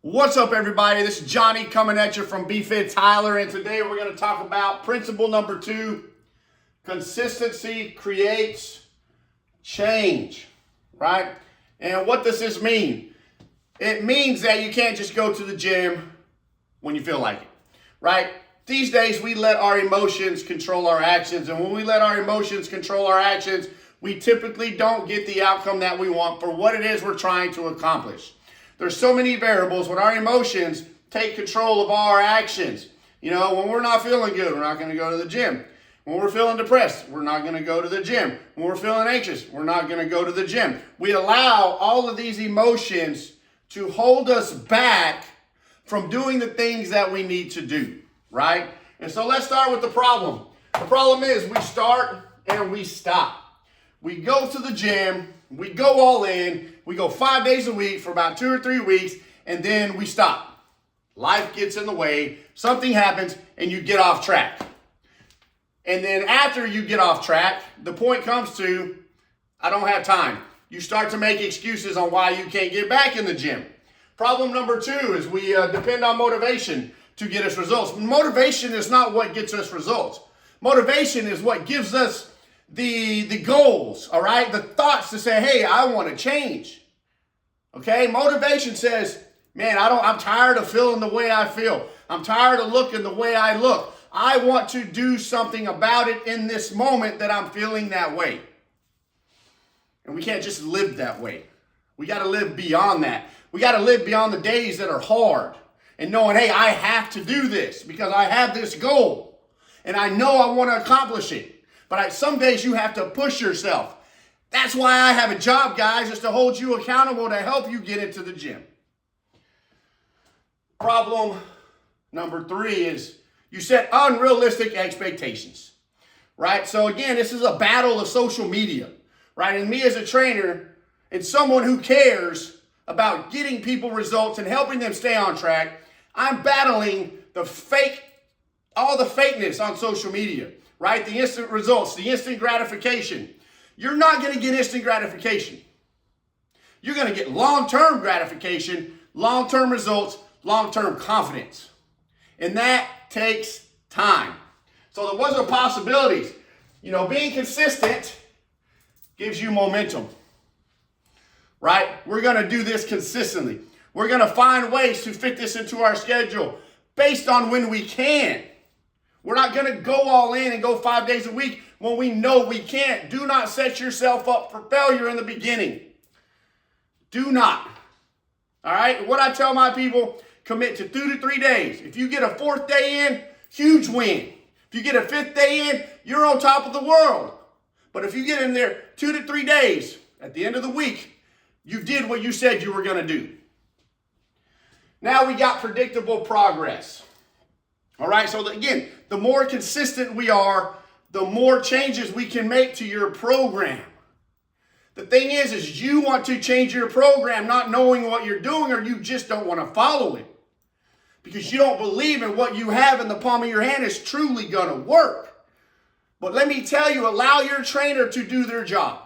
What's up, everybody? This is Johnny coming at you from BFit Tyler, and today we're going to talk about principle number 2, consistency creates change, right? And what does this mean? It means that you can't just go to the gym when you feel like it, right? These days, we let our emotions control our actions, and when we let our emotions control our actions, we typically don't get the outcome that we want for what it is we're trying to accomplish. There's so many variables when our emotions take control of our actions. You know, when we're not feeling good, we're not going to go to the gym. When we're feeling depressed, we're not going to go to the gym. When we're feeling anxious, we're not going to go to the gym. We allow all of these emotions to hold us back from doing the things that we need to do, right? And so let's start with the problem. The problem is we start and we stop. We go to the gym, we go all in, we go 5 days a week for about 2 or 3 weeks, and then we stop. Life gets in the way, something happens, and you get off track. And then after you get off track, the point comes to, I don't have time. You start to make excuses on why you can't get back in the gym. Problem number 2 is we depend on motivation to get us results. Motivation is not what gets us results. Motivation is what gives us the goals, all right? The thoughts to say, hey, I want to change. Okay? Motivation says, man, I'm tired of feeling the way I feel. I'm tired of looking the way I look. I want to do something about it in this moment that I'm feeling that way. And we can't just live that way. We got to live beyond that. We got to live beyond the days that are hard and knowing, hey, I have to do this because I have this goal and I know I want to accomplish it. But some days you have to push yourself. That's why I have a job, guys, is to hold you accountable to help you get into the gym. Problem number 3 is you set unrealistic expectations, right? So again, this is a battle of social media, right? And me as a trainer and someone who cares about getting people results and helping them stay on track, I'm battling all the fakeness on social media. Right? The instant results, the instant gratification. You're not going to get instant gratification. You're going to get long-term gratification, long-term results, long-term confidence. And that takes time. So there wasn't possibilities. You know, being consistent gives you momentum. Right? We're going to do this consistently. We're going to find ways to fit this into our schedule based on when we can. We're not going to go all in and go 5 days a week when we know we can't. Do not set yourself up for failure in the beginning. Do not. All right? What I tell my people, commit to 2 to 3 days. If you get a 4th day in, huge win. If you get a 5th day in, you're on top of the world. But if you get in there 2 to 3 days, at the end of the week, you did what you said you were going to do. Now we got predictable progress. All right, so again, the more consistent we are, the more changes we can make to your program. The thing is you want to change your program not knowing what you're doing, or you just don't want to follow it because you don't believe in what you have in the palm of your hand is truly going to work. But let me tell you, allow your trainer to do their job.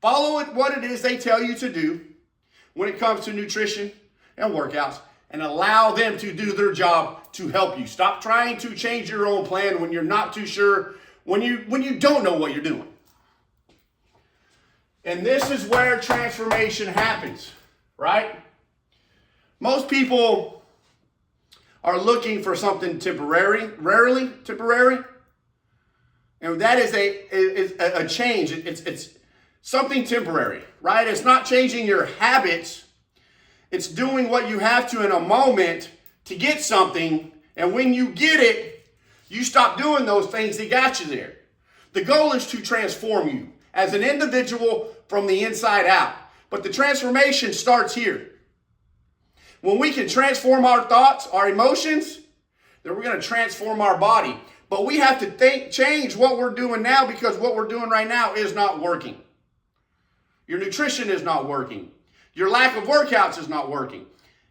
Follow it, what it is they tell you to do when it comes to nutrition and workouts, and allow them to do their job to help you. Stop trying to change your own plan when you're not too sure, when you don't know what you're doing. And this is where transformation happens, right? Most people are looking for something rarely temporary. And that is a change. It's something temporary, right? It's not changing your habits. It's doing what you have to in a moment to get something, and when you get it, you stop doing those things that got you there. The goal is to transform you as an individual from the inside out, but the transformation starts here. When we can transform our thoughts, our emotions, then we're going to transform our body. But we have to change what we're doing now because what we're doing right now is not working. Your nutrition is not working. Your lack of workouts is not working.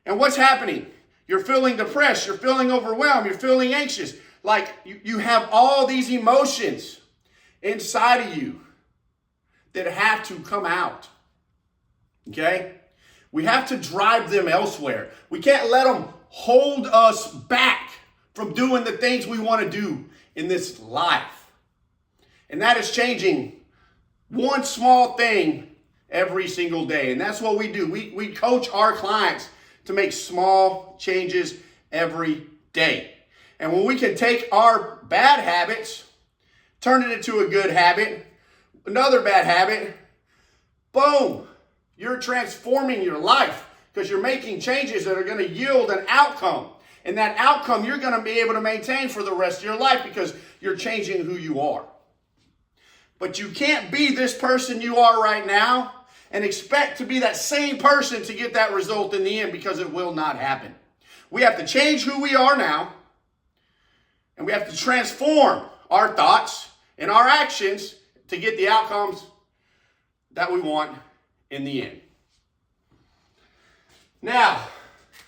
And what's happening? You're feeling depressed. You're feeling overwhelmed. You're feeling anxious. Like you have all these emotions inside of you that have to come out. Okay? We have to drive them elsewhere. We can't let them hold us back from doing the things we want to do in this life. And that is changing one small thing every single day. And that's what we do. We coach our clients to make small changes every day. And when we can take our bad habits, turn it into a good habit, another bad habit, boom, you're transforming your life because you're making changes that are going to yield an outcome. And that outcome you're going to be able to maintain for the rest of your life because you're changing who you are. But you can't be this person you are right now and expect to be that same person to get that result in the end, because it will not happen. We have to change who we are now, and we have to transform our thoughts and our actions to get the outcomes that we want in the end. Now,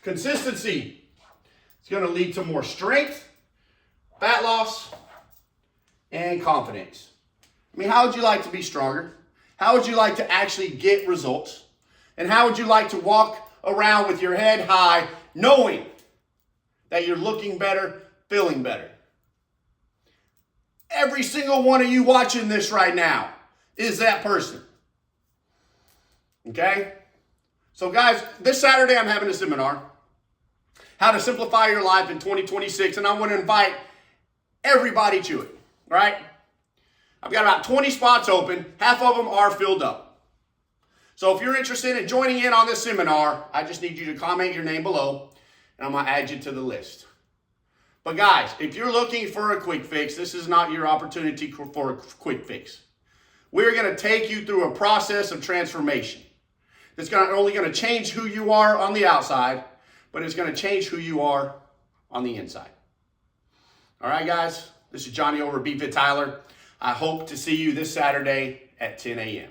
consistency is going to lead to more strength, fat loss, and confidence. I mean, how would you like to be stronger? How would you like to actually get results? And how would you like to walk around with your head high, knowing that you're looking better, feeling better? Every single one of you watching this right now is that person. Okay? So guys, this Saturday I'm having a seminar, How to Simplify Your Life in 2026, and I want to invite everybody to it, right? I've got about 20 spots open. Half of them are filled up. So if you're interested in joining in on this seminar, I just need you to comment your name below, and I'm going to add you to the list. But guys, if you're looking for a quick fix, this is not your opportunity for a quick fix. We're going to take you through a process of transformation. It's not only going to change who you are on the outside, but it's going to change who you are on the inside. All right, guys, this is Johnny over at BFit Tyler. I hope to see you this Saturday at 10 a.m.